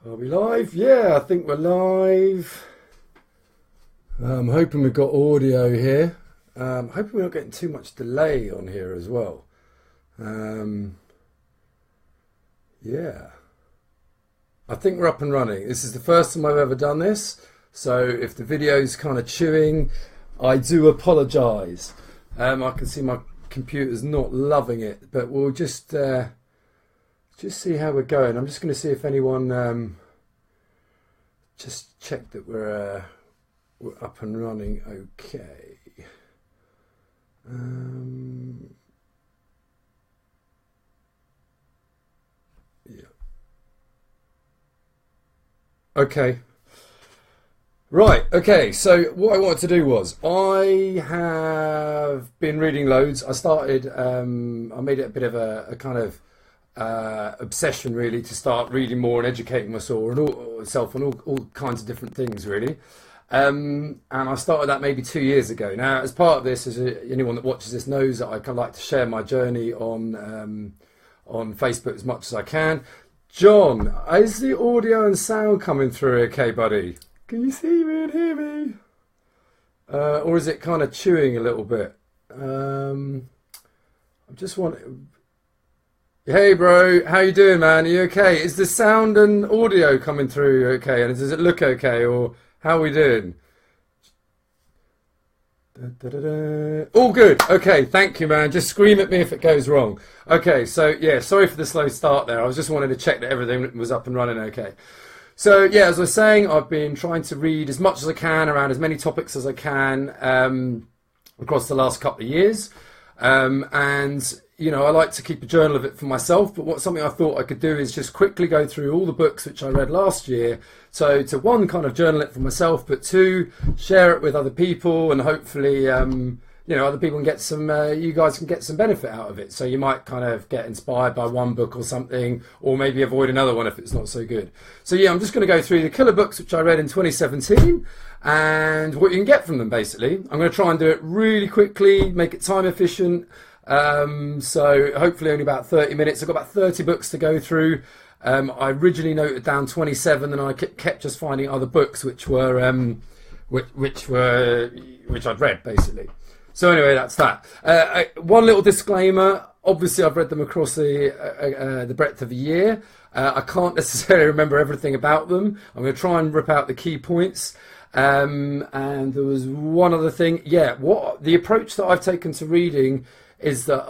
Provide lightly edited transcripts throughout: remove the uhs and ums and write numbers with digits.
Are we live? Yeah, I think we're live. I'm hoping we've got audio here. Hoping we're not getting too much delay on here as well. Yeah. I think we're up and running. This is the first time I've ever done this. So if the video's kind of chewing, I do apologise. I can see my computer's not loving it, but we'll just see how we're going. I'm just going to see if anyone just check that we're up and running okay. Yeah. Okay. Right, okay, so what I wanted to do was, I have been reading loads. I started, I made it a bit of a kind of obsession really to start reading more and educating myself on all kinds of different things really. And I started that maybe 2 years ago. Now, as part of this, anyone that watches this knows that I kind of like to share my journey on Facebook as much as I can. John, is the audio and sound coming through okay, buddy? Can you see me and hear me? Or is it kind of chewing a little bit? I just want... Hey bro, how you doing, man? Are you okay? Is the sound and audio coming through okay? And does it look okay? Or how are we doing? All good. Okay, thank you, man. Just scream at me if it goes wrong. Okay, so yeah, sorry for the slow start there. I was just wanting to check that everything was up and running okay. So yeah, as I was saying, I've been trying to read as much as I can around as many topics as I can across the last couple of years. And, you know, I like to keep a journal of it for myself, but something I thought I could do is just quickly go through all the books which I read last year. So to one, kind of journal it for myself, but two, share it with other people and hopefully, you know, other people can get some, you guys can get some benefit out of it. So you might kind of get inspired by one book or something, or maybe avoid another one if it's not so good. So yeah, I'm just going to go through the killer books which I read in 2017 and what you can get from them basically. I'm going to try and do it really quickly, make it time efficient. So hopefully only about 30 minutes. I've got about 30 books to go through. I originally noted down 27 and I kept just finding other books which were, which I'd read basically. So anyway, that's that. One little disclaimer. Obviously, I've read them across the breadth of a year. I can't necessarily remember everything about them. I'm going to try and rip out the key points. And there was one other thing. Yeah, what the approach that I've taken to reading is that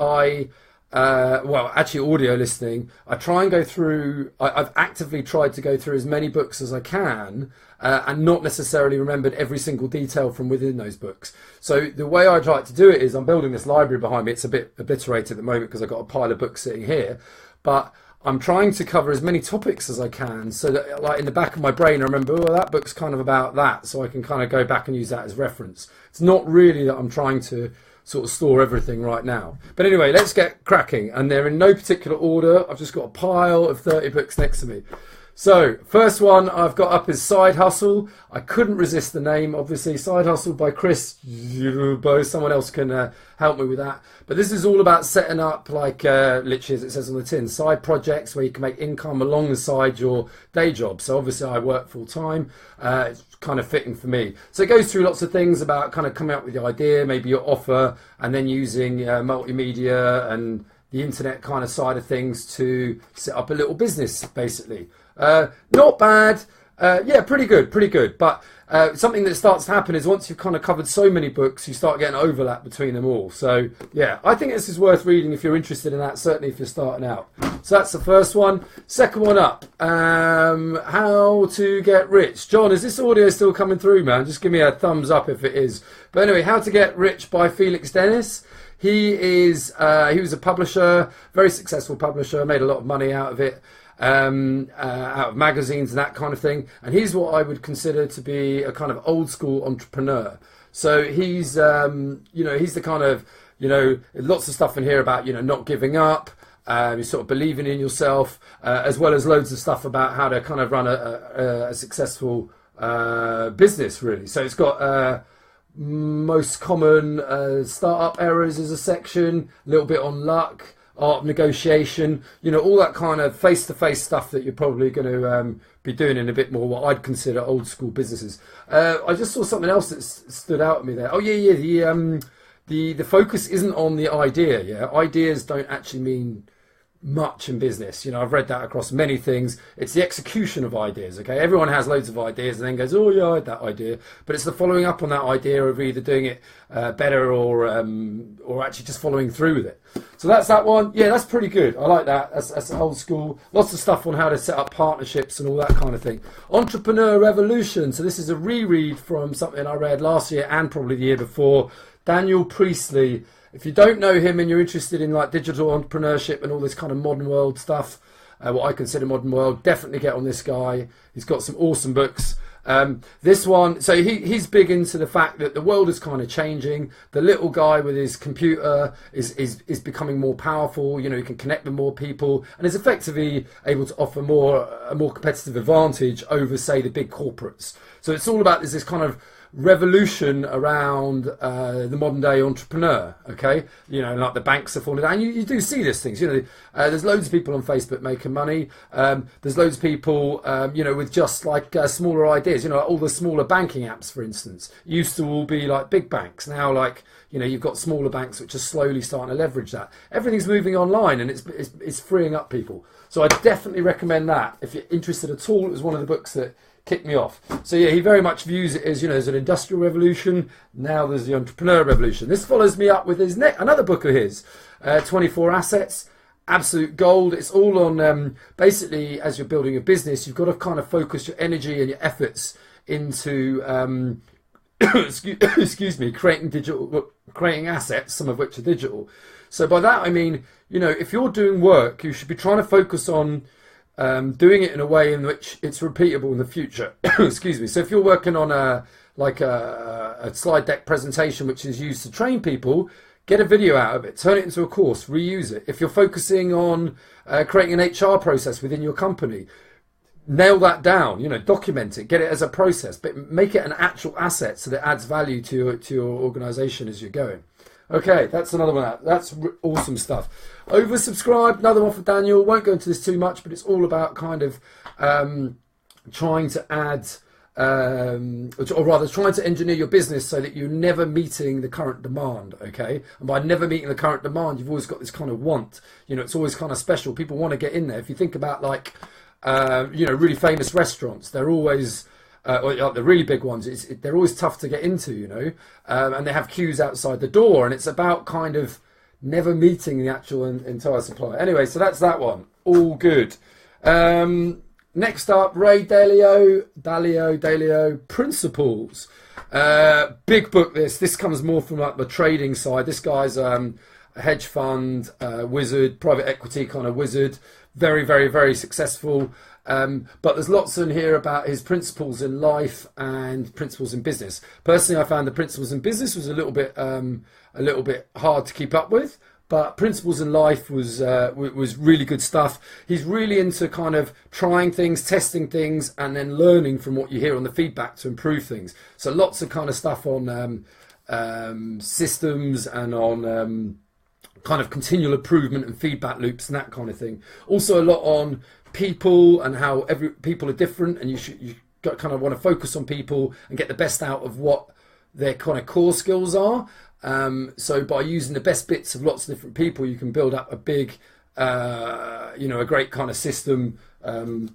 actually audio listening, I try and go through, I've actively tried to go through as many books as I can and not necessarily remembered every single detail from within those books. So the way I try to do it is I'm building this library behind me. It's a bit obliterated at the moment because I've got a pile of books sitting here, but I'm trying to cover as many topics as I can so that like in the back of my brain I remember, oh, that book's kind of about that, so I can kind of go back and use that as reference. It's not really that I'm trying to sort of store everything right now. But anyway, let's get cracking. And they're in no particular order. I've just got a pile of 30 books next to me. So, first one I've got up is Side Hustle. I couldn't resist the name, obviously. Side Hustle by Chris. Someone else can help me with that. But this is all about setting up, like, literally as it says on the tin, side projects where you can make income alongside your day job. So obviously I work full time. It's kind of fitting for me. So it goes through lots of things about kind of coming up with the idea, maybe your offer, and then using multimedia and the internet kind of side of things to set up a little business, basically. Not bad. Yeah, pretty good. But something that starts to happen is once you've kind of covered so many books, you start getting overlap between them all. So yeah, I think this is worth reading if you're interested in that, certainly if you're starting out. So that's the first one. Second one up, How to Get Rich. John, is this audio still coming through, man? Just give me a thumbs up if it is. But anyway, How to Get Rich by Felix Dennis. He was a publisher, very successful publisher, made a lot of money out of it. Out of magazines and that kind of thing, and he's what I would consider to be a kind of old school entrepreneur. So he's he's the kind of, lots of stuff in here about not giving up, sort of believing in yourself, as well as loads of stuff about how to kind of run a successful business really. So it's got most common startup errors as a section, a little bit on luck, art of negotiation, all that kind of face-to-face stuff that you're probably going to be doing in a bit more what I'd consider old school businesses. I just saw something else that stood out at me there. Oh yeah, the focus isn't on the idea. Yeah, ideas don't actually mean much in business. I've read that across many things. It's the execution of ideas. Okay, everyone has loads of ideas and then goes, oh yeah, I had that idea, but it's the following up on that idea of either doing it better or actually just following through with it. So that's that one. Yeah, that's pretty good. I like that. That's old school. Lots of stuff on how to set up partnerships and all that kind of thing. Entrepreneur Revolution. So this is a reread from something I read last year and probably the year before. Daniel Priestley. If you don't know him and you're interested in like digital entrepreneurship and all this kind of modern world stuff, what I consider modern world, definitely get on this guy. He's got some awesome books. This one, so he's big into the fact that the world is kind of changing. The little guy with his computer is becoming more powerful. He can connect with more people and is effectively able to offer a more competitive advantage over, say, the big corporates. So it's all about this kind of revolution around the modern day entrepreneur. Okay, like the banks are falling down. You do see these things. There's loads of people on Facebook making money. There's loads of people with just like smaller ideas. Like all the smaller banking apps, for instance, used to all be like big banks. Now, like you've got smaller banks which are slowly starting to leverage that. Everything's moving online and it's freeing up people. So I definitely recommend that if you're interested at all. It was one of the books that kicked me off. So yeah, he very much views it as, there's an industrial revolution. Now there's the entrepreneur revolution. This follows me up with another book of his, 24 Assets, absolute gold. It's all on, basically, as you're building a business, you've got to kind of focus your energy and your efforts into, excuse me, creating assets, some of which are digital. So by that, I mean, if you're doing work, you should be trying to focus on doing it in a way in which it's repeatable in the future. Excuse me. So if you're working on a slide deck presentation which is used to train people, get a video out of it, turn it into a course, reuse it. If you're focusing on creating an HR process within your company, nail that down, document it, get it as a process, but make it an actual asset so that it adds value to your organization as you're going. Okay, that's another one. That's awesome stuff. Oversubscribed, another one for Daniel. Won't go into this too much, but it's all about kind of trying to add, or rather trying to engineer your business so that you're never meeting the current demand, okay? And by never meeting the current demand, you've always got this kind of want. It's always kind of special. People want to get in there. If you think about like, really famous restaurants, they're always... or like the really big ones, they're always tough to get into, and they have queues outside the door, and it's about kind of never meeting the actual entire supply. Anyway, so that's that one. All good. Next up, Ray Dalio, Principles. Big book. This comes more from like the trading side. This guy's a hedge fund wizard, private equity kind of wizard. Very, very, very successful. But there's lots in here about his principles in life and principles in business. Personally, I found the principles in business was a little bit hard to keep up with, but principles in life was really good stuff. He's really into kind of trying things, testing things, and then learning from what you hear on the feedback to improve things. So lots of kind of stuff on systems and on kind of continual improvement and feedback loops and that kind of thing. Also a lot on people and how people are different, and you kind of want to focus on people and get the best out of what their kind of core skills are. So by using the best bits of lots of different people, you can build up a big, a great kind of system and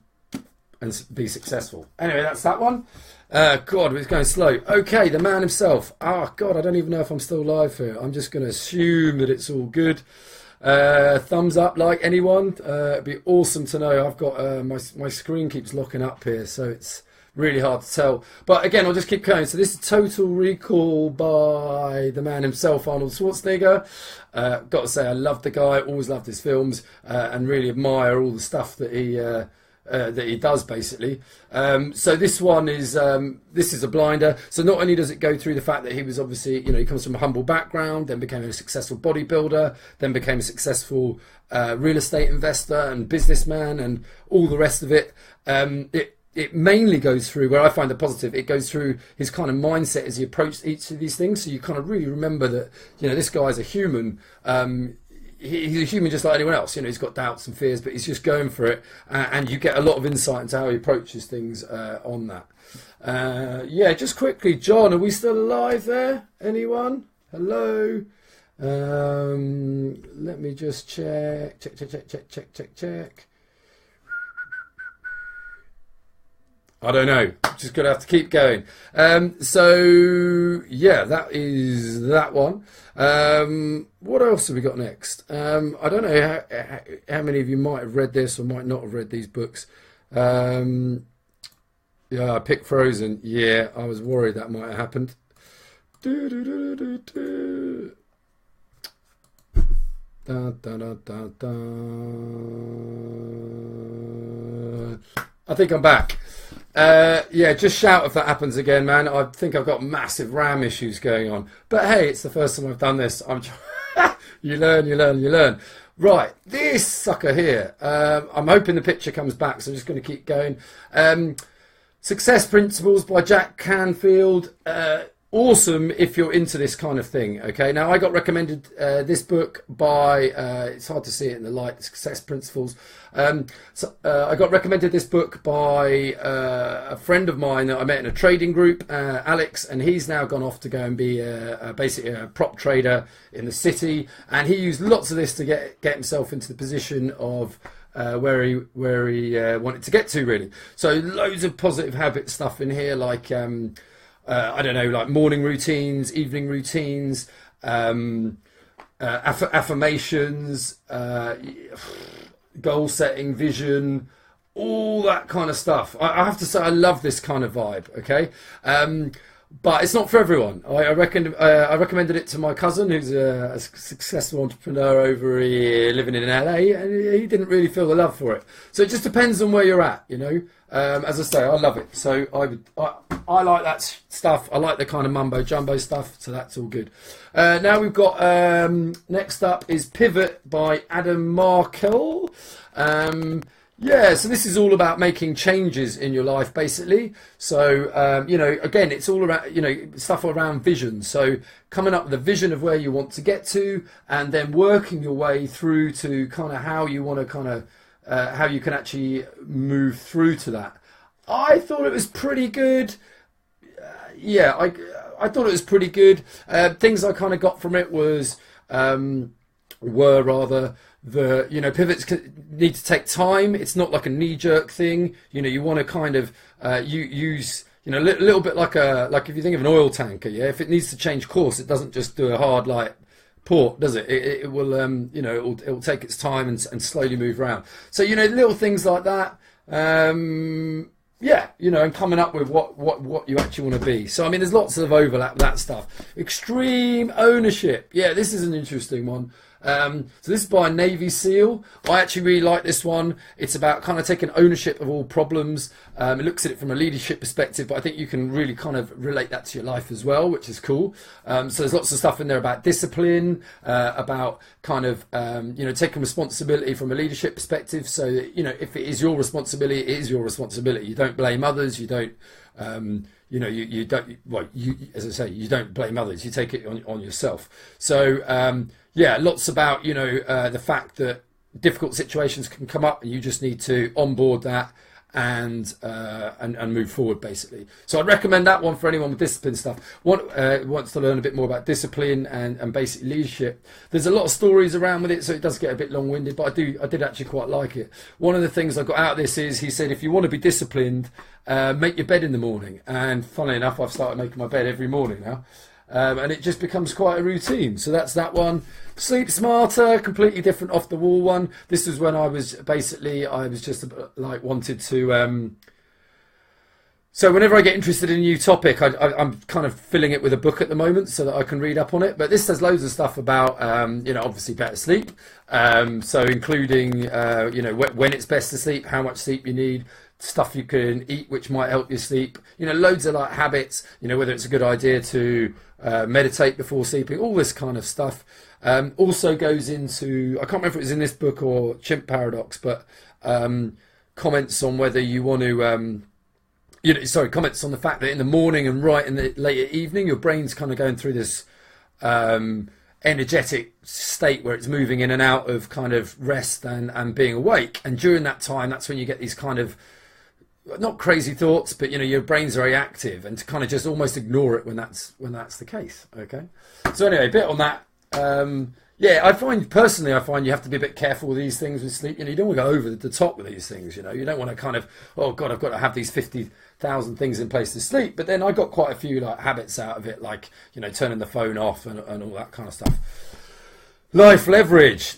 be successful. Anyway, that's that one. God, it's going slow. Okay, the man himself. Oh, God, I don't even know if I'm still live here. I'm just going to assume that it's all good. Thumbs up, like anyone. It'd be awesome to know. I've got my screen keeps locking up here, so it's really hard to tell. But again, I'll just keep going. So this is Total Recall by the man himself, Arnold Schwarzenegger. Got to say, I love the guy. Always loved his films, and really admire all the stuff that he does, basically. So this one is this is a blinder. So not only does it go through the fact that he was obviously, he comes from a humble background, then became a successful bodybuilder, then became a successful real estate investor and businessman and all the rest of it. It mainly goes through, where I find the positive, it goes through his kind of mindset as he approached each of these things. So you kind of really remember that, this guy is a human. he's a human just like anyone else. You know, he's got doubts and fears, but he's just going for it, and you get a lot of insight into how he approaches things on that. Yeah, just quickly, John, are we still alive there? Anyone? Hello? Let me just check. I don't know. Just gonna have to keep going. So yeah, that is that one. What else have we got next? I don't know how many of you might have read this or might not have read these books. Yeah, I picked Frozen. Yeah, I was worried that might have happened. I think I'm back. Yeah, just shout if that happens again, man. I think I've got massive RAM issues going on. But hey, it's the first time I've done this. You learn. Right, this sucker here. I'm hoping the picture comes back, so I'm just going to keep going. Success Principles by Jack Canfield. Awesome if you're into this kind of thing. Okay, now I got recommended this book by it's hard to see it in the light, Success Principles. I got recommended this book by a friend of mine that I met in a trading group, Alex, and he's now gone off to go and be basically a prop trader in the city, and he used lots of this to get himself into the position of where he wanted to get to, really. So loads of positive habit stuff in here, like I don't know, like morning routines, evening routines, affirmations, goal setting, vision, all that kind of stuff. I have to say I love this kind of vibe, okay? But it's not for everyone. I recommended it to my cousin, who's a successful entrepreneur over here living in LA, and he didn't really feel the love for it. So it just depends on where you're at, you know. As I say, I love it. So I like that stuff. I like the kind of mumbo jumbo stuff. So that's all good. Now we've got next up is Pivot by Adam Markel. Yeah, so this is all about making changes in your life, basically. So, you know, again, it's all around, you know, stuff around vision. So coming up with a vision of where you want to get to, and then working your way through to kind of how you want to kind of, how you can actually move through to that. I thought it was pretty good. Yeah, I thought it was pretty good. Things I kind of got from it was, were rather, the, you know, pivots need to take time. It's not like a knee-jerk thing. You know, you want to kind of use, you know, a little bit like if you think of an oil tanker. Yeah, if it needs to change course, it doesn't just do a hard like port, does it? It will, you know, it will take its time and slowly move around. So, you know, little things like that. Yeah, you know, and coming up with what you actually want to be. So, I mean, there's lots of overlap with that stuff. Extreme ownership. Yeah, this is an interesting one. So this is by a Navy SEAL. I actually really like this one. It's about kind of taking ownership of all problems. It looks at it from a leadership perspective, but I think you can really kind of relate that to your life as well, which is cool. So there's lots of stuff in there about discipline, about kind of, you know, taking responsibility from a leadership perspective. So that, you know, if it is your responsibility, it is your responsibility. You don't blame others. You don't, you know, you don't, well, you, as I say, you don't blame others. You take it on yourself. So, yeah, lots about, you know, the fact that difficult situations can come up and you just need to onboard that and move forward, basically. So I'd recommend that one for anyone with discipline stuff. Wants to learn a bit more about discipline and basic leadership. There's a lot of stories around with it, so it does get a bit long-winded, but I did actually quite like it. One of the things I got out of this is, he said, if you want to be disciplined, make your bed in the morning. And funnily enough, I've started making my bed every morning now. And it just becomes quite a routine. So that's that one. Sleep Smarter, completely different off the wall one. This was when I was just like wanted to. So whenever I get interested in a new topic, I'm kind of filling it with a book at the moment so that I can read up on it. But this has loads of stuff about, you know, obviously better sleep. So including, you know, when it's best to sleep, how much sleep you need, stuff you can eat which might help you sleep, you know, loads of like habits, you know, whether it's a good idea to meditate before sleeping, all this kind of stuff. Also goes into, I can't remember if it was in this book or Chimp Paradox, but comments on whether you want to, you know, sorry, comments on the fact that in the morning and right in the later evening, your brain's kind of going through this energetic state where it's moving in and out of kind of rest and being awake. And during that time, that's when you get these kind of, not crazy thoughts, but your brain's very active, and to kind of just almost ignore it when that's the case. Okay. So anyway, a bit on that. Yeah, I find you have to be a bit careful with these things with sleep. You don't want to go over the top with these things. You don't want to kind of, oh God, I've got to have these 50,000 things in place to sleep. But then I got quite a few like habits out of it, like turning the phone off and all that kind of stuff. Life Leverage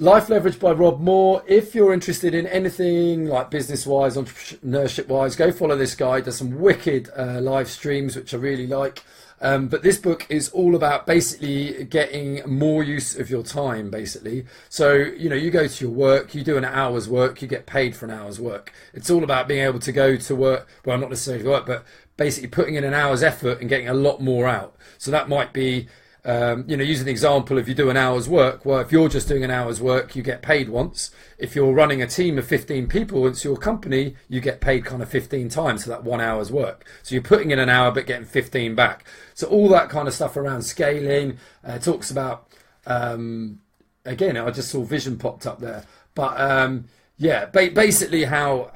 by Rob Moore. If you're interested in anything like business-wise, entrepreneurship-wise, go follow this guy. Does some wicked live streams, which I really like. But this book is all about basically getting more use of your time, basically. So, you go to your work, you do an hour's work, you get paid for an hour's work. It's all about being able to go to work, well, not necessarily work, but basically putting in an hour's effort and getting a lot more out. So that might be, using the example, if you do an hour's work, well, if you're just doing an hour's work, you get paid once. If you're running a team of 15 people, it's your company, you get paid kind of 15 times for that 1 hour's work. So you're putting in an hour, but getting 15 back. So all that kind of stuff around scaling, talks about, again, I just saw vision popped up there. But basically how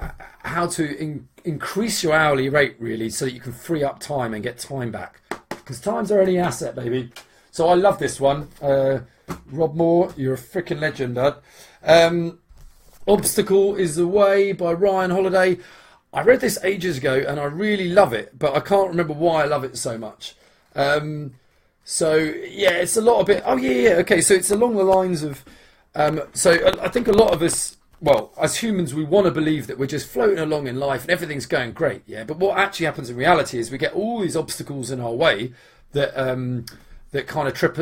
to increase your hourly rate, really, so that you can free up time and get time back. Because time's our only asset, baby. So I love this one. Rob Moore, you're a freaking legend, Dad. Obstacle is the Way by Ryan Holiday. I read this ages ago and I really love it, but I can't remember why I love it so much. It's a lot of it. Oh, yeah. Okay, so it's along the lines of... so I think a lot of us, well, as humans, we want to believe that we're just floating along in life and everything's going great, yeah? But what actually happens in reality is we get all these obstacles in our way that kind of trip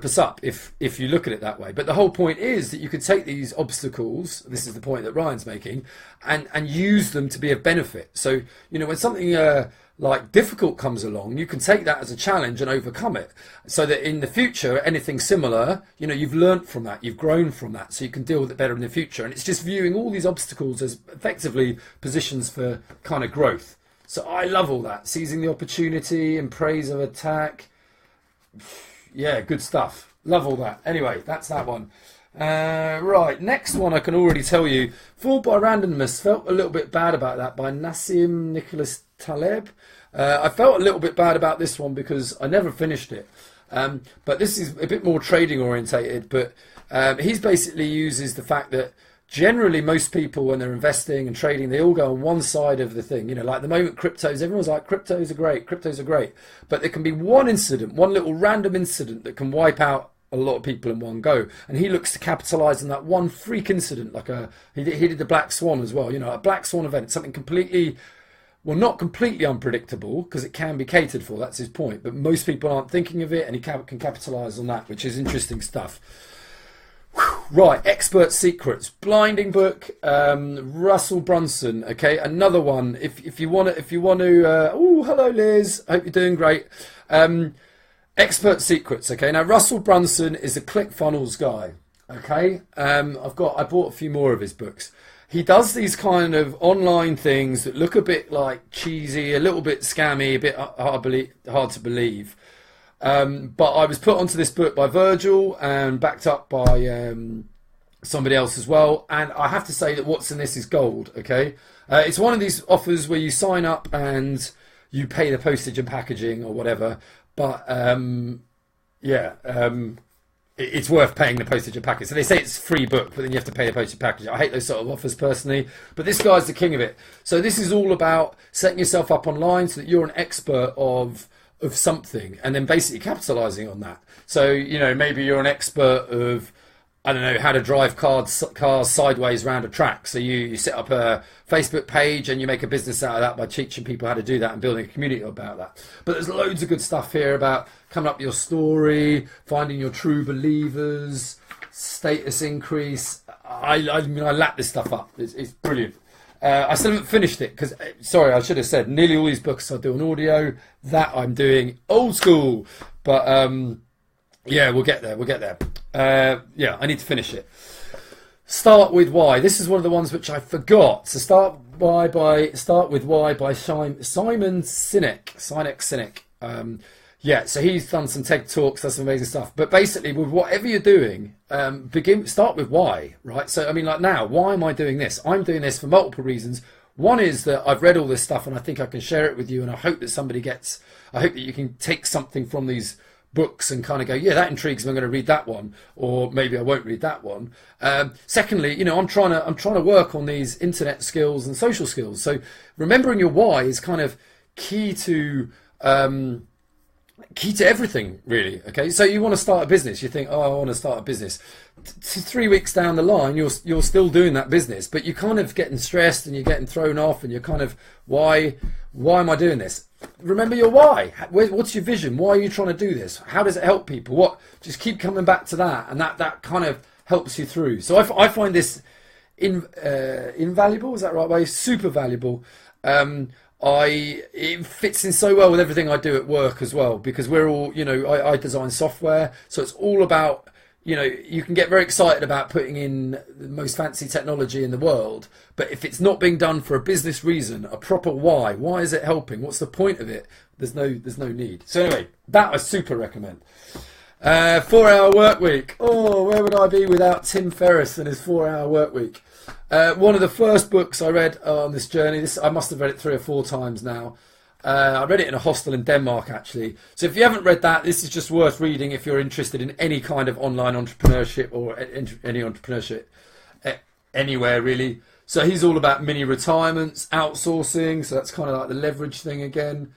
us up if you look at it that way. But the whole point is that you can take these obstacles, this is the point that Ryan's making, and use them to be of benefit. So, when something like difficult comes along, you can take that as a challenge and overcome it, so that in the future, anything similar, you've learnt from that, you've grown from that, so you can deal with it better in the future. And it's just viewing all these obstacles as effectively positions for kind of growth. So I love all that. Seizing the opportunity and praise of attack. Yeah, good stuff. Love all that. Anyway, that's that one. Right, next one I can already tell you. Fooled by Randomness. Felt a little bit bad about that, by Nassim Nicholas Taleb. I felt a little bit bad about this one because I never finished it. But this is a bit more trading orientated. But he's basically uses the fact that generally most people, when they're investing and trading, they all go on one side of the thing. Like the moment cryptos, everyone's like, cryptos are great. But there can be one incident, one little random incident that can wipe out a lot of people in one go. And he looks to capitalize on that one freak incident, like he did the Black Swan as well. A Black Swan event, something completely, well, not completely unpredictable, because it can be catered for, that's his point. But most people aren't thinking of it, and he can capitalize on that, which is interesting stuff. Right, Expert Secrets, blinding book. Russell Brunson. Okay, another one. If you want to. Oh, hello, Liz. Hope you're doing great. Expert Secrets. Okay, now Russell Brunson is a ClickFunnels guy. Okay, I bought a few more of his books. He does these kind of online things that look a bit like cheesy, a little bit scammy, a bit hard to believe. But I was put onto this book by Virgil and backed up by somebody else as well. And I have to say that what's in this is gold, okay? It's one of these offers where you sign up and you pay the postage and packaging or whatever. But, it's worth paying the postage and package. So they say it's a free book, but then you have to pay the postage and package. I hate those sort of offers personally, but this guy's the king of it. So this is all about setting yourself up online so that you're an expert of something, and then basically capitalizing on that. So, maybe you're an expert of, I don't know, how to drive cars sideways around a track. So you set up a Facebook page and you make a business out of that by teaching people how to do that and building a community about that. But there's loads of good stuff here about coming up with your story, finding your true believers, status increase. I lap this stuff up. It's brilliant. I still haven't finished it because, sorry, I should have said nearly all these books I do on audio. That I'm doing old school. But we'll get there. I need to finish it. Start with Why. This is one of the ones which I forgot. So Start with Why by Simon Sinek. Yeah, so he's done some TED Talks, that's some amazing stuff. But basically, with whatever you're doing, start with why, right? So, I mean, like now, why am I doing this? I'm doing this for multiple reasons. One is that I've read all this stuff and I think I can share it with you, and I hope that I hope that you can take something from these books and kind of go, yeah, that intrigues me, I'm going to read that one, or maybe I won't read that one. Secondly, I'm trying to work on these internet skills and social skills. So remembering your why is kind of key to everything, really. Okay, so you want to start a business, you think, oh, I want to start a business. 3 weeks down the line, you're still doing that business, but you're kind of getting stressed and you're getting thrown off, and you're kind of, why am I doing this? Remember your why. What's your vision? Why are you trying to do this? How does it help people? Just keep coming back to that, and that kind of helps you through. So I find this invaluable. Is that the right way? Super valuable. It fits in so well with everything I do at work as well, because we're all, I design software, so it's all about, you can get very excited about putting in the most fancy technology in the world, but if it's not being done for a business reason, a proper why is it helping? What's the point of it? There's no need. So anyway, that I super recommend. 4-hour work week. Oh, where would I be without Tim Ferriss and his 4-hour work week? One of the first books I read on this journey, I must have read it 3 or 4 times now. I read it in a hostel in Denmark, actually. So if you haven't read that, this is just worth reading if you're interested in any kind of online entrepreneurship or any entrepreneurship anywhere, really. So he's all about mini retirements, outsourcing. So that's kind of like the leverage thing again.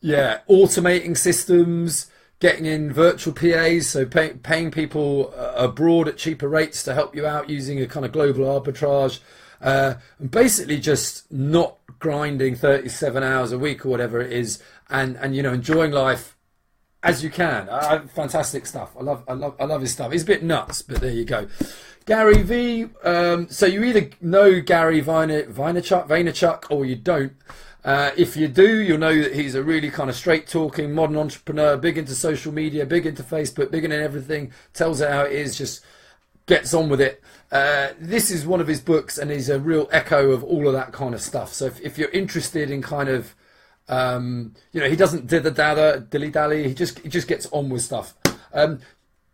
Automating systems, getting in virtual PAs, so paying people abroad at cheaper rates to help you out using a kind of global arbitrage, and basically just not grinding 37 hours a week or whatever it is, and enjoying life as you can. Fantastic stuff. I love his stuff. He's a bit nuts, but there you go. Gary V. So you either know Gary Vaynerchuk or you don't. If you do, you'll know that he's a really kind of straight-talking modern entrepreneur, big into social media, big into Facebook, big into everything, tells it how it is, just gets on with it. This is one of his books, and he's a real echo of all of that kind of stuff. So if you're interested in kind of, he doesn't dilly-dally, he just gets on with stuff.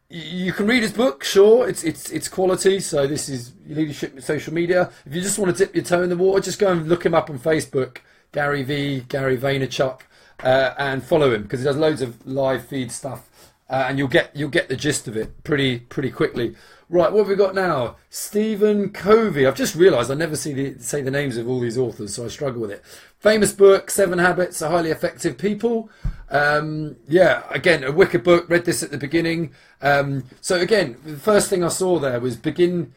You can read his book, sure, it's quality. So this is Leadership with Social Media. If you just want to dip your toe in the water, just go and look him up on Facebook. Gary Vaynerchuk, and follow him, because he does loads of live feed stuff, and you'll get the gist of it pretty quickly. Right, what have we got now? Stephen Covey. I've just realised I never say the names of all these authors, so I struggle with it. Famous book, 7 Habits of Highly Effective People. Again, a wicked book. Read this at the beginning. So again, the first thing I saw there was begin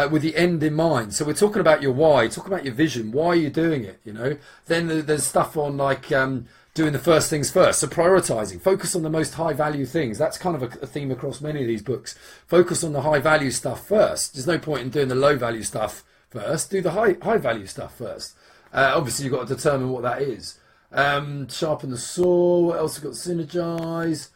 with the end in mind. So we're talking about your why, talking about your vision. Why are you doing it? Then there's stuff on like doing the first things first. So prioritizing, focus on the most high value things. That's kind of a theme across many of these books. Focus on the high value stuff first. There's no point in doing the low value stuff first. Do the high value stuff first. Obviously you've got to determine what that is. Sharpen the saw. What else have we got? Synergize.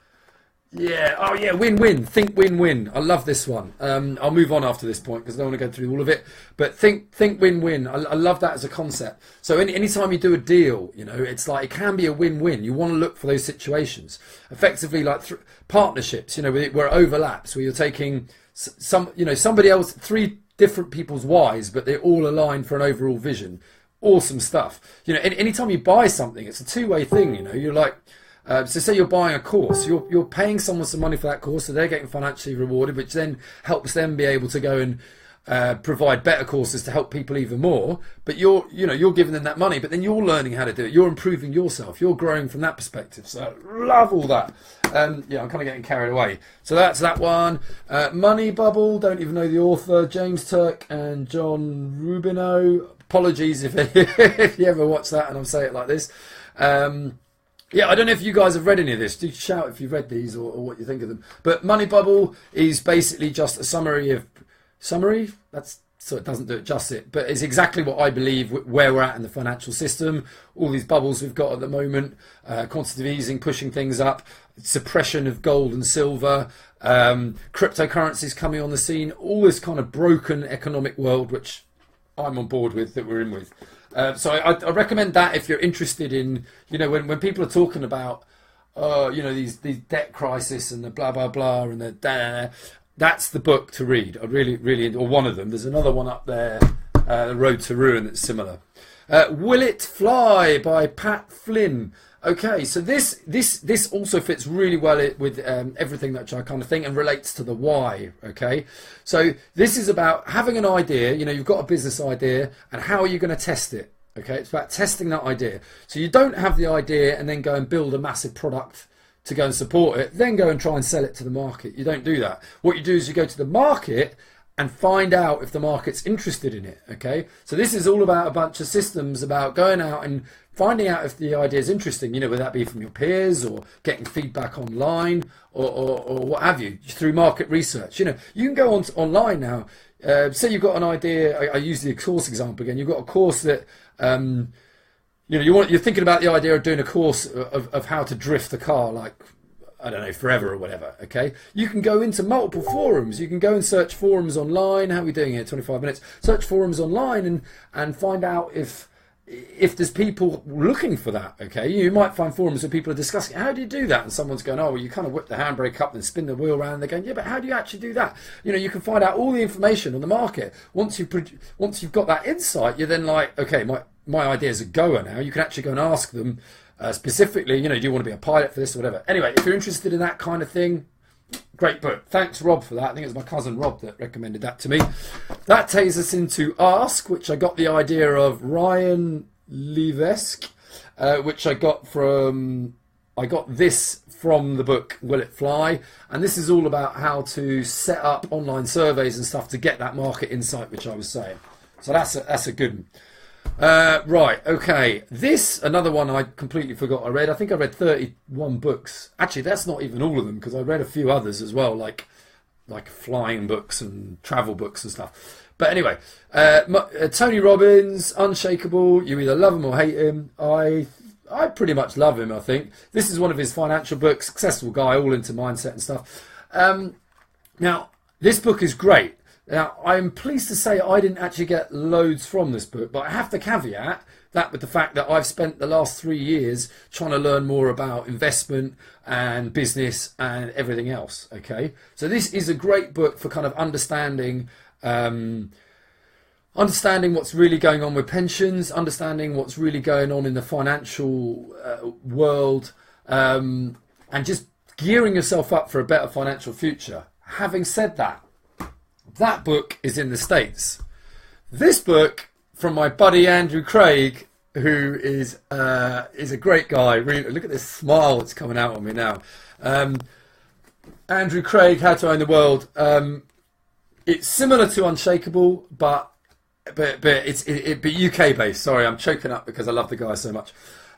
Yeah. Oh, yeah. Win-win. Think win-win. I love this one. I'll move on after this point because I don't want to go through all of it. But think win-win. I love that as a concept. So anytime you do a deal, it's like it can be a win-win. You want to look for those situations. Effectively, like partnerships. Where it overlaps, where you're taking somebody else, 3 different people's whys, but they're all aligned for an overall vision. Awesome stuff. Anytime you buy something, it's a two-way thing. You're like. So say you're buying a course, you're paying someone some money for that course, so they're getting financially rewarded, which then helps them be able to go and provide better courses to help people even more. But you're giving them that money, but then you're learning how to do it. You're improving yourself. You're growing from that perspective. So love all that. I'm kind of getting carried away. So that's that one. Money Bubble. Don't even know the author. James Turk and John Rubino. Apologies if you ever watch that and I'm saying it like this. Yeah, I don't know if you guys have read any of this. Do shout if you've read these or what you think of them. But Money Bubble is basically just a summary. That's so it doesn't do it justice, but it's exactly what I believe where we're at in the financial system. All these bubbles we've got at the moment, quantitative easing pushing things up, suppression of gold and silver, cryptocurrencies coming on the scene. All this kind of broken economic world, which I'm on board with, that we're in with. So I recommend that if you're interested in, when people are talking about, these debt crisis and the blah, blah, blah, and the da, that's the book to read. I really, or one of them. There's another one up there, The Road to Ruin, that's similar. Will It Fly by Pat Flynn. Okay, so this also fits really well with everything that I kind of think and relates to the why. Okay, so this is about having an idea. You've got a business idea, and how are you going to test it? Okay, it's about testing that idea. So you don't have the idea and then go and build a massive product to go and support it, then go and try and sell it to the market. You don't do that. What you do is you go to the market and find out if the market's interested in it. Okay, so this is all about a bunch of systems about going out and finding out if the idea is interesting, whether that be from your peers or getting feedback online or what have you, through market research. You can go on online now. Say you've got an idea. I use the course example again. You've got a course that you're thinking about the idea of doing a course of how to drift the car, like, I don't know, forever or whatever. Okay, you can go into multiple forums. You can go and search forums online. How are we doing here? 25 minutes. Search forums online and find out if there's people looking for that. Okay, you might find forums where people are discussing, how do you do that? And someone's going, oh, well, you kind of whip the handbrake up and spin the wheel around. And they're going, yeah, but how do you actually do that? You can find out all the information on the market. Once you've got that insight, you're then like, okay, my idea's a goer now. You can actually go and ask them specifically, do you want to be a pilot for this or whatever? Anyway, if you're interested in that kind of thing, great book. Thanks, Rob, for that. I think it was my cousin Rob that recommended that to me. That takes us into Ask, which I got the idea of Ryan Levesque, which I got this from the book Will It Fly? And this is all about how to set up online surveys and stuff to get that market insight, which I was saying. So that's a good one. Right, okay. Another one I completely forgot I read. I think I read 31 books. Actually, that's not even all of them, because I read a few others as well, like flying books and travel books and stuff. But anyway, Tony Robbins, Unshakeable. You either love him or hate him. I pretty much love him, I think. This is one of his financial books. Successful guy, all into mindset and stuff. Now, this book is great. Now, I'm pleased to say I didn't actually get loads from this book, but I have to caveat that with the fact that I've spent the last 3 years trying to learn more about investment and business and everything else. Okay, so this is a great book for kind of understanding what's really going on with pensions, understanding what's really going on in the financial world, and just gearing yourself up for a better financial future. Having said that, that book is in the States. This book from my buddy Andrew Craig, who is a great guy. Really, look at this smile that's coming out on me now. Andrew Craig, How to Own the World. It's similar to Unshakeable, but it's UK based. Sorry, I'm choking up because I love the guy so much.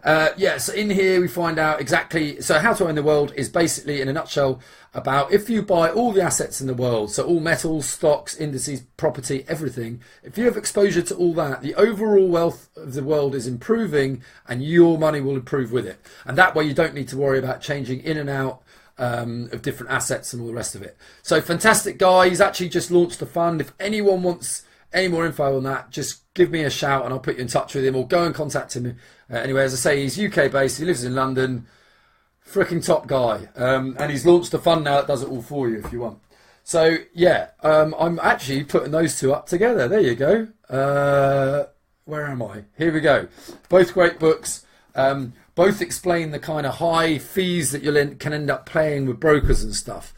So in here we find out exactly. So How to Own the World is basically, in a nutshell, about if you buy all the assets in the world, so all metals, stocks, indices, property, everything, if you have exposure to all that, the overall wealth of the world is improving and your money will improve with it. And that way you don't need to worry about changing in and out of different assets and all the rest of it. So fantastic guy. He's actually just launched a fund. If anyone wants any more info on that, just give me a shout and I'll put you in touch with him, or go and contact him. Anyway, as I say, he's UK based. He lives in London. Freaking top guy. And he's launched a fund now that does it all for you if you want. So yeah, I'm actually putting those two up together. There you go. Where am I? Here we go. Both great books. Both explain the kind of high fees that you can end up paying with brokers and stuff.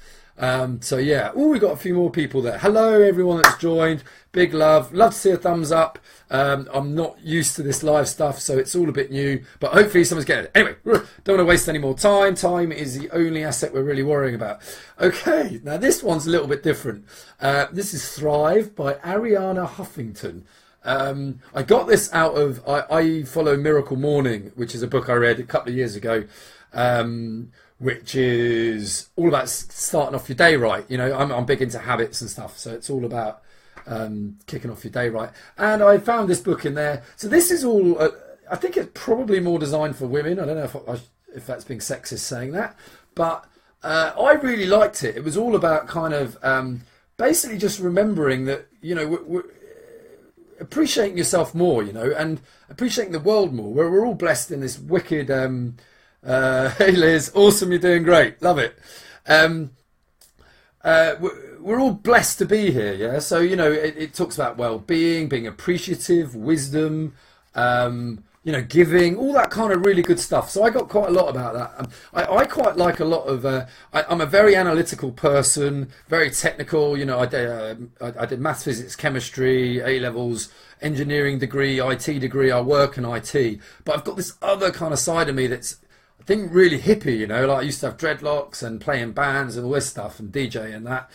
So yeah, we've got a few more people there. Hello everyone that's joined. Big love to see a thumbs up. I'm not used to this live stuff, so it's all a bit new, but hopefully someone's getting it. Anyway, don't want to waste any more time. Time is the only asset we're really worrying about. Okay, now this one's a little bit different. This is Thrive by Ariana Huffington. I got this out of, I follow Miracle Morning, which is a book I read a couple of years ago, which is all about starting off your day right. I'm big into habits and stuff, so it's all about kicking off your day right. And I found this book in there. So this is all, I think it's probably more designed for women. I don't know if that's being sexist saying that, but I really liked it. It was all about kind of basically just remembering that, appreciating yourself more, you know, and appreciating the world more. We're all blessed in this wicked. Hey Liz, awesome, you're doing great, love it. We're all blessed to be here, yeah. So you know, it talks about well-being, being appreciative, wisdom, you know, giving, all that kind of really good stuff. So I got quite a lot about that. I quite like a lot of. I'm a very analytical person, very technical. You know, I did maths, physics, chemistry, A levels, engineering degree, IT degree. I work in IT, but I've got this other kind of side of me that's, I think, really hippie. You know, like I used to have dreadlocks and play in bands and all this stuff and DJ and that.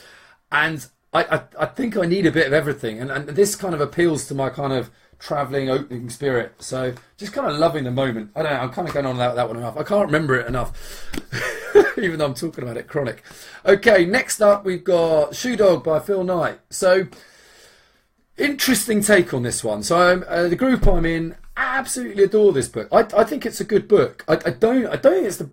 And I think I need a bit of everything, and this kind of appeals to my kind of travelling, opening spirit. So just kind of loving the moment. I don't know, I'm kind of going on that one enough. I can't remember it enough, even though I'm talking about it chronic. Okay, next up we've got Shoe Dog by Phil Knight. So interesting take on this one. So the group I'm in absolutely adore this book. I think it's a good book. I don't think it's the,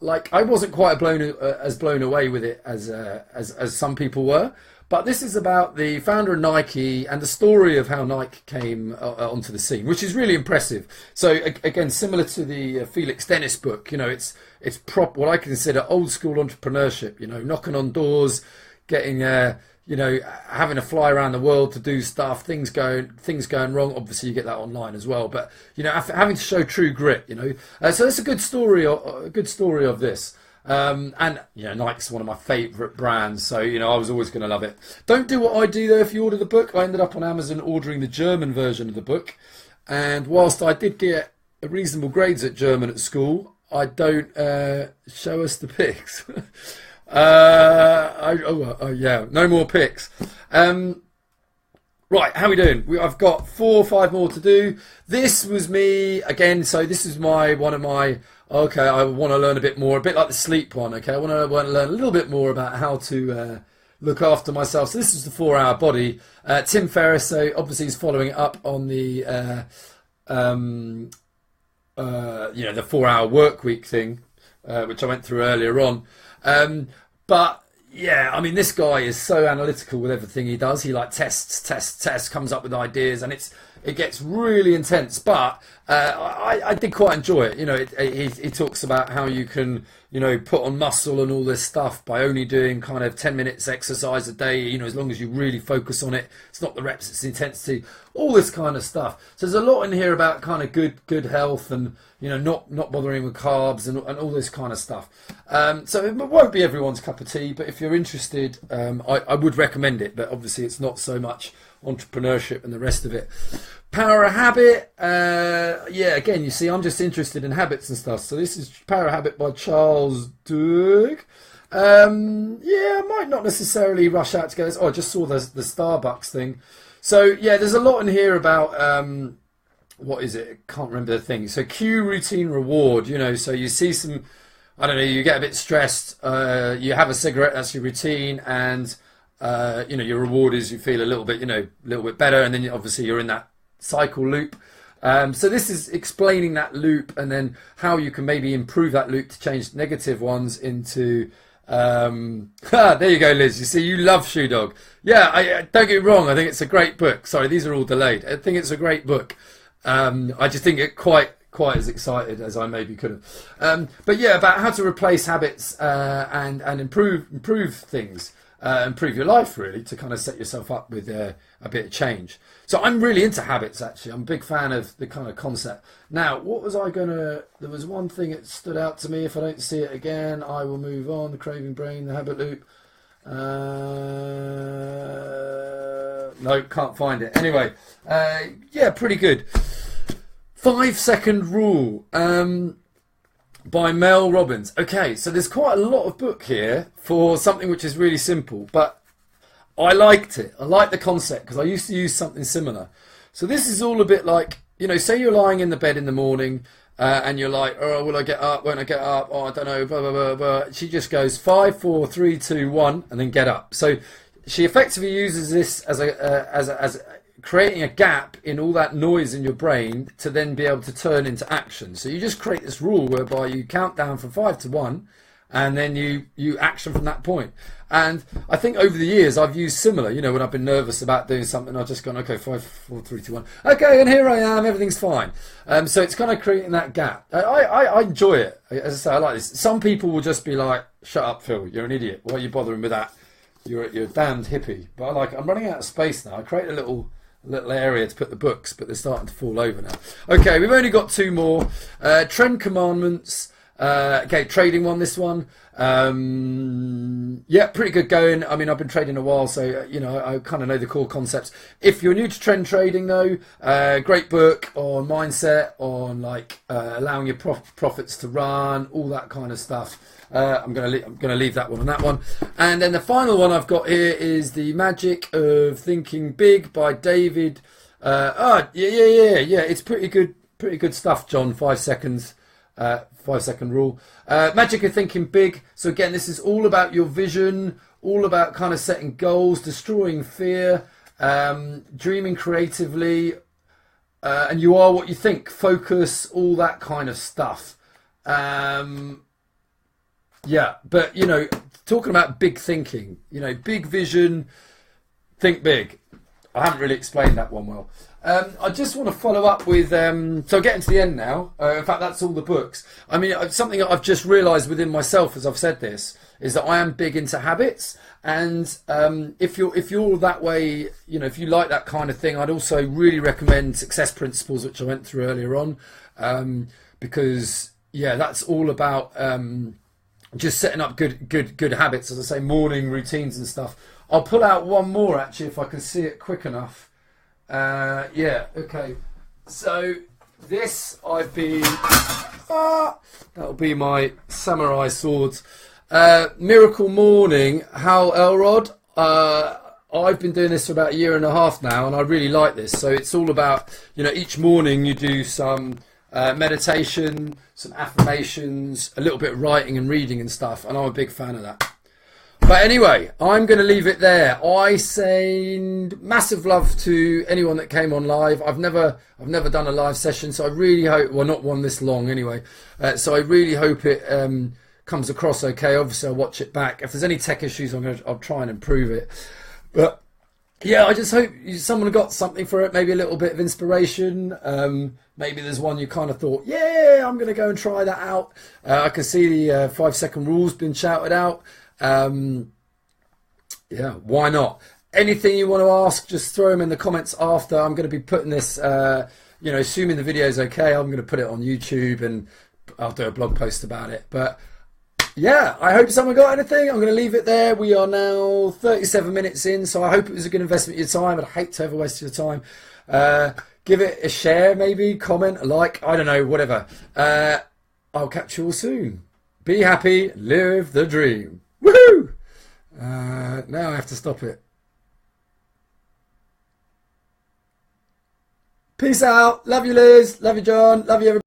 like, I wasn't quite as blown away with it as some people were. But this is about the founder of Nike and the story of how Nike came onto the scene, which is really impressive. So again, similar to the Felix Dennis book, you know, it's what I consider old school entrepreneurship. You know, knocking on doors, getting you know, having to fly around the world to do stuff, things going wrong. Obviously, you get that online as well. But you know, having to show true grit. You know, so it's a good story of this. And you know, Nike's one of my favourite brands, so you know, I was always going to love it. Don't do what I do though. If you order the book, I ended up on Amazon ordering the German version of the book, and whilst I did get reasonable grades at German at school, I don't show us the pics. Yeah, no more pics. Right, how are we doing? I've got 4 or 5 more to do. This was me again. So this is one of my. Okay, I want to learn a bit more, a bit like the sleep one. Okay, I want to learn a little bit more about how to look after myself. So this is the 4-Hour Body. Tim Ferriss, so obviously he's following it up on the you know, the 4-hour work week thing, which I went through earlier on. But yeah, I mean, this guy is so analytical with everything he does. He like tests, comes up with ideas, and it gets really intense. But I did quite enjoy it. You know, he talks about how you can, you know, put on muscle and all this stuff by only doing kind of 10 minutes exercise a day. You know, as long as you really focus on it, it's not the reps, it's the intensity, all this kind of stuff. So there's a lot in here about kind of good health and, you know, not bothering with carbs and all this kind of stuff. So it won't be everyone's cup of tea, but if you're interested, I would recommend it. But obviously it's not so much entrepreneurship and the rest of it. Power of Habit, yeah, again, you see, I'm just interested in habits and stuff. So this is Power of Habit by Charles Duhigg. Yeah, I might not necessarily rush out to go. Oh, I just saw the Starbucks thing. So yeah, there's a lot in here about what is it? I can't remember the thing. So cue, routine, reward. You know, so you see some, I don't know, you get a bit stressed. You have a cigarette, that's your routine, and you know, your reward is you feel a little bit, you know, a little bit better, and then obviously you're in that cycle loop. So this is explaining that loop and then how you can maybe improve that loop to change negative ones into there you go, Liz. You see, you love Shoe Dog. Yeah, I don't get me wrong, I think it's a great book. Sorry, these are all delayed. I think it's a great book. I just think it quite as excited as I maybe could have. But yeah, about how to replace habits and improve things. Improve your life, really, to kind of set yourself up with a bit of change. So I'm really into habits, actually. I'm a big fan of the kind of concept. Now, what was I there was one thing that stood out to me. If I don't see it again, I will move on. The craving brain, the habit loop. No, can't find it. Anyway, yeah, pretty good. 5-second rule. By Mel Robbins. Okay, so there's quite a lot of book here for something which is really simple, but I liked it. I like the concept because I used to use something similar. So this is all a bit like, you know, say you're lying in the bed in the morning and you're like, oh, will I get up? Won't I get up? Oh, I don't know, blah, blah, blah, blah. She just goes 5, 4, 3, 2, 1, and then get up. So she effectively uses this as creating a gap in all that noise in your brain to then be able to turn into action. So you just create this rule whereby you count down from 5 to 1, and then you action from that point. And I think over the years I've used similar, you know, when I've been nervous about doing something, I've just gone, okay, 5, 4, 3, 2, 1. Okay, and here I am, everything's fine. So it's kind of creating that gap. I enjoy it. As I say, I like this. Some people will just be like, shut up, Phil, you're an idiot. Why are you bothering with that? You're a damned hippie. But I'm running out of space now. I created a little area to put the books, but they're starting to fall over now. Okay, we've only got 2 more. Trend Commandments. Okay, trading one, this one. Yeah, pretty good going. I mean, I've been trading a while, so, you know, I kind of know the core concepts. If you're new to trend trading, though, great book on mindset, on, like, allowing your profits to run, all that kind of stuff. I'm gonna leave that one on that one. And then the final one I've got here is The Magic of Thinking Big by David. Yeah. It's pretty good stuff, John. 5 seconds. 5-second rule. Magic of Thinking Big. So again, this is all about your vision, all about kind of setting goals, destroying fear, dreaming creatively, and you are what you think. Focus, all that kind of stuff. Yeah, but, you know, talking about big thinking, you know, big vision, think big. I haven't really explained that one well. I just want to follow up with, so getting to the end now. In fact, that's all the books. I mean, something that I've just realised within myself as I've said this is that I am big into habits. And if you're that way, you know, if you like that kind of thing, I'd also really recommend Success Principles, which I went through earlier on, because, yeah, that's all about just setting up good habits, as I say, morning routines and stuff. I'll pull out one more, actually, if I can see it quick enough. Yeah, okay. So this I've been... that'll be my samurai swords. Miracle Morning, Hal Elrod. I've been doing this for about 1.5 years now, and I really like this. So it's all about, you know, each morning you do some meditation, some affirmations, a little bit of writing and reading and stuff, and I'm a big fan of that. But anyway, I'm going to leave it there. I send massive love to anyone that came on live. I've never done a live session, so I really hope, well, not one this long anyway. So I really hope it comes across okay. Obviously, I'll watch it back. If there's any tech issues, I'll try and improve it. But yeah, I just hope someone got something for it. Maybe a little bit of inspiration. Maybe there's one you kind of thought, yeah, I'm going to go and try that out. I can see the 5-second rules being shouted out. Yeah, why not? Anything you want to ask, just throw them in the comments after. I'm going to be putting this, you know, assuming the video is okay, I'm going to put it on YouTube and I'll do a blog post about it. But yeah, I hope someone got anything. I'm going to leave it there. We are now 37 minutes in, so I hope it was a good investment of your time. I'd hate to ever waste your time. Give it a share, maybe, comment, a like, I don't know, whatever. I'll catch you all soon. Be happy, live the dream. Woohoo! Now I have to stop it. Peace out. Love you, Liz. Love you, John. Love you, everybody.